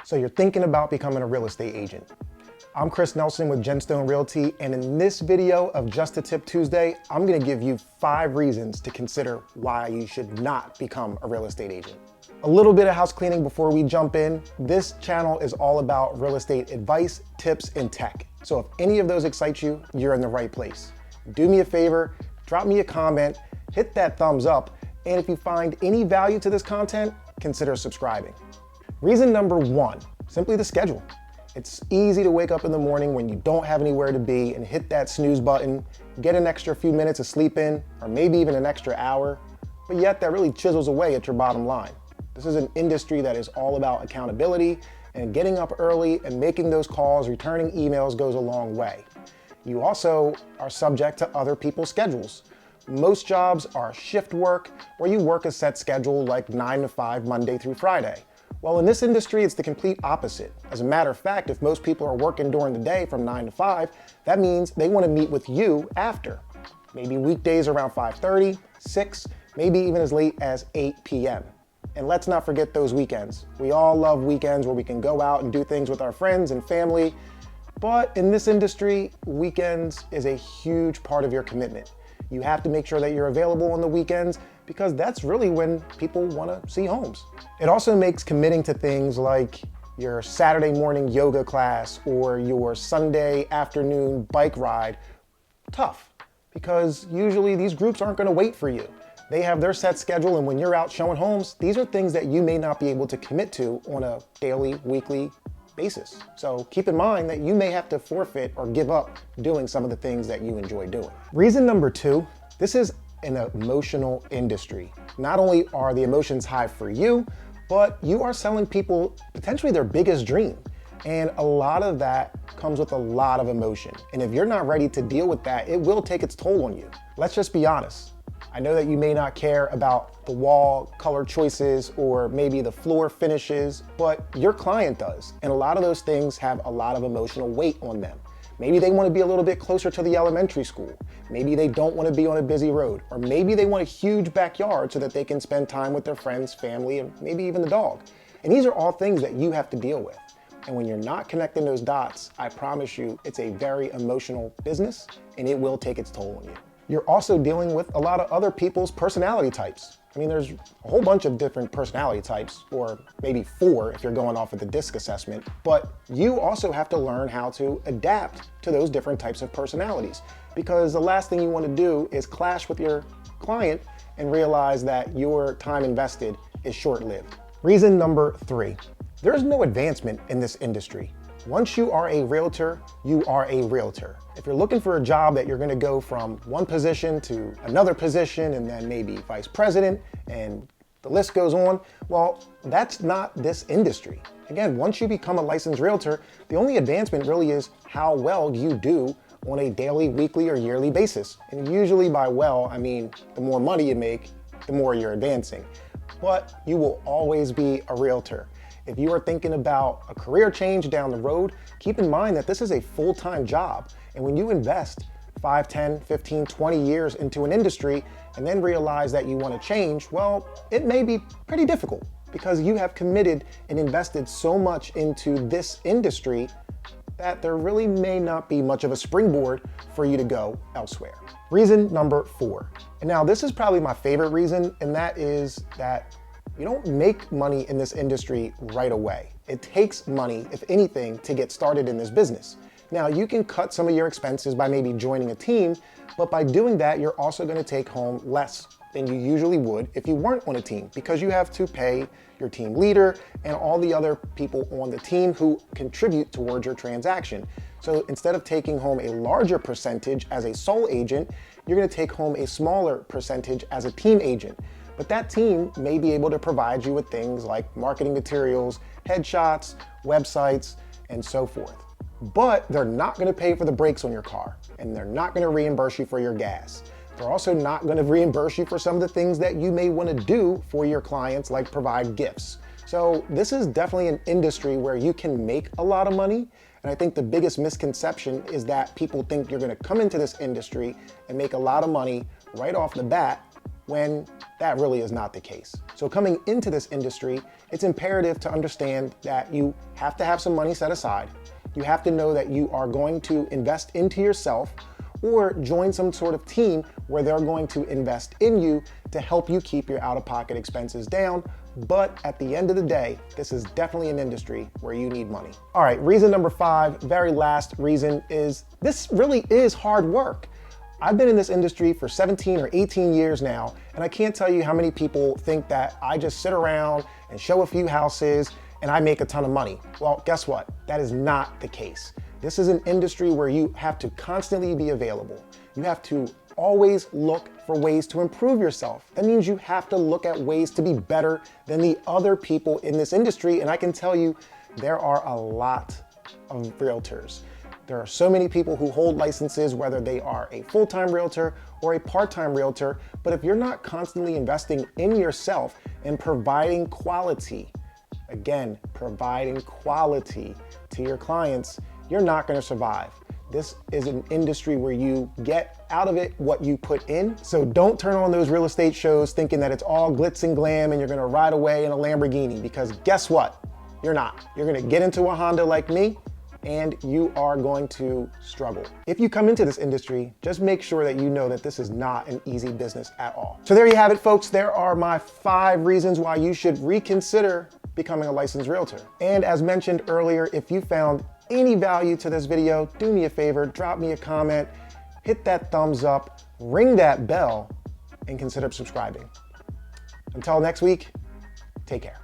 So you're thinking about becoming a real estate agent. I'm Chris Nelson with Genstone Realty, and in this video of Just a Tip Tuesday, I'm gonna give you 5 reasons to consider why you should not become a real estate agent. A little bit of house cleaning before we jump in. This channel is all about real estate advice, tips, and tech. So if any of those excite you, you're in the right place. Do me a favor, drop me a comment, hit that thumbs up, and if you find any value to this content, consider subscribing. Reason number 1, simply the schedule. It's easy to wake up in the morning when you don't have anywhere to be and hit that snooze button, get an extra few minutes of sleep in, or maybe even an extra hour, but yet that really chisels away at your bottom line. This is an industry that is all about accountability, and getting up early and making those calls, returning emails goes a long way. You also are subject to other people's schedules. Most jobs are shift work, where you work a set schedule like 9 to 5 Monday through Friday. Well, in this industry, it's the complete opposite. As a matter of fact, if most people are working during the day from 9 to 5, that means they want to meet with you after. Maybe weekdays around 5:30, 6, maybe even as late as 8 p.m. And let's not forget those weekends. We all love weekends where we can go out and do things with our friends and family. But in this industry, weekends is a huge part of your commitment. You have to make sure that you're available on the weekends because that's really when people want to see homes. It also makes committing to things like your Saturday morning yoga class or your Sunday afternoon bike ride tough, because usually these groups aren't going to wait for you. They have their set schedule, and when you're out showing homes, these are things that you may not be able to commit to on a daily, weekly basis. So keep in mind that you may have to forfeit or give up doing some of the things that you enjoy doing. Reason number 2, this is an emotional industry. Not only are the emotions high for you, but you are selling people potentially their biggest dream. And a lot of that comes with a lot of emotion. And if you're not ready to deal with that, it will take its toll on you. Let's just be honest. I know that you may not care about the wall color choices or maybe the floor finishes, but your client does. And a lot of those things have a lot of emotional weight on them. Maybe they want to be a little bit closer to the elementary school. Maybe they don't want to be on a busy road. Or maybe they want a huge backyard so that they can spend time with their friends, family, and maybe even the dog. And these are all things that you have to deal with. And when you're not connecting those dots, I promise you, it's a very emotional business and it will take its toll on you. You're also dealing with a lot of other people's personality types. I mean, there's a whole bunch of different personality types, or maybe 4 if you're going off of the DISC assessment, but you also have to learn how to adapt to those different types of personalities, because the last thing you want to do is clash with your client and realize that your time invested is short-lived. Reason number 3, there's no advancement in this industry. Once you are a realtor, you are a realtor. If you're looking for a job that you're gonna go from one position to another position and then maybe vice president and the list goes on, well, that's not this industry. Again, once you become a licensed realtor, the only advancement really is how well you do on a daily, weekly, or yearly basis. And usually by well, I mean the more money you make, the more you're advancing. But you will always be a realtor. If you are thinking about a career change down the road, keep in mind that this is a full-time job. And when you invest 5, 10, 15, 20 years into an industry and then realize that you want to change, well, it may be pretty difficult because you have committed and invested so much into this industry that there really may not be much of a springboard for you to go elsewhere. Reason number 4. And now this is probably my favorite reason, and that is that you don't make money in this industry right away. It takes money, if anything, to get started in this business. Now, you can cut some of your expenses by maybe joining a team, but by doing that, you're also going to take home less than you usually would if you weren't on a team, because you have to pay your team leader and all the other people on the team who contribute towards your transaction. So instead of taking home a larger percentage as a sole agent, you're going to take home a smaller percentage as a team agent. But that team may be able to provide you with things like marketing materials, headshots, websites, and so forth. But they're not going to pay for the brakes on your car, and they're not going to reimburse you for your gas. They're also not going to reimburse you for some of the things that you may want to do for your clients, like provide gifts. So this is definitely an industry where you can make a lot of money. And I think the biggest misconception is that people think you're going to come into this industry and make a lot of money right off the bat, when that really is not the case. So coming into this industry, it's imperative to understand that you have to have some money set aside. You have to know that you are going to invest into yourself or join some sort of team where they're going to invest in you to help you keep your out-of-pocket expenses down. But at the end of the day, this is definitely an industry where you need money. All right, reason number 5, very last reason, is this really is hard work. I've been in this industry for 17 or 18 years now, and I can't tell you how many people think that I just sit around and show a few houses and I make a ton of money. Well, guess what? That is not the case. This is an industry where you have to constantly be available. You have to always look for ways to improve yourself. That means you have to look at ways to be better than the other people in this industry, and I can tell you there are a lot of realtors. There are so many people who hold licenses, whether they are a full-time realtor or a part-time realtor, but if you're not constantly investing in yourself and providing quality, again, providing quality to your clients, you're not going to survive. This is an industry where you get out of it what you put in. So don't turn on those real estate shows thinking that it's all glitz and glam and you're going to ride away in a Lamborghini, because guess what? You're not. You're going to get into a Honda like me, and you are going to struggle. If you come into this industry, just make sure that you know that this is not an easy business at all. So there you have it, folks. There are my 5 reasons why you should reconsider becoming a licensed realtor. And as mentioned earlier, if you found any value to this video, do me a favor, drop me a comment, hit that thumbs up, ring that bell, and consider subscribing. Until next week, take care.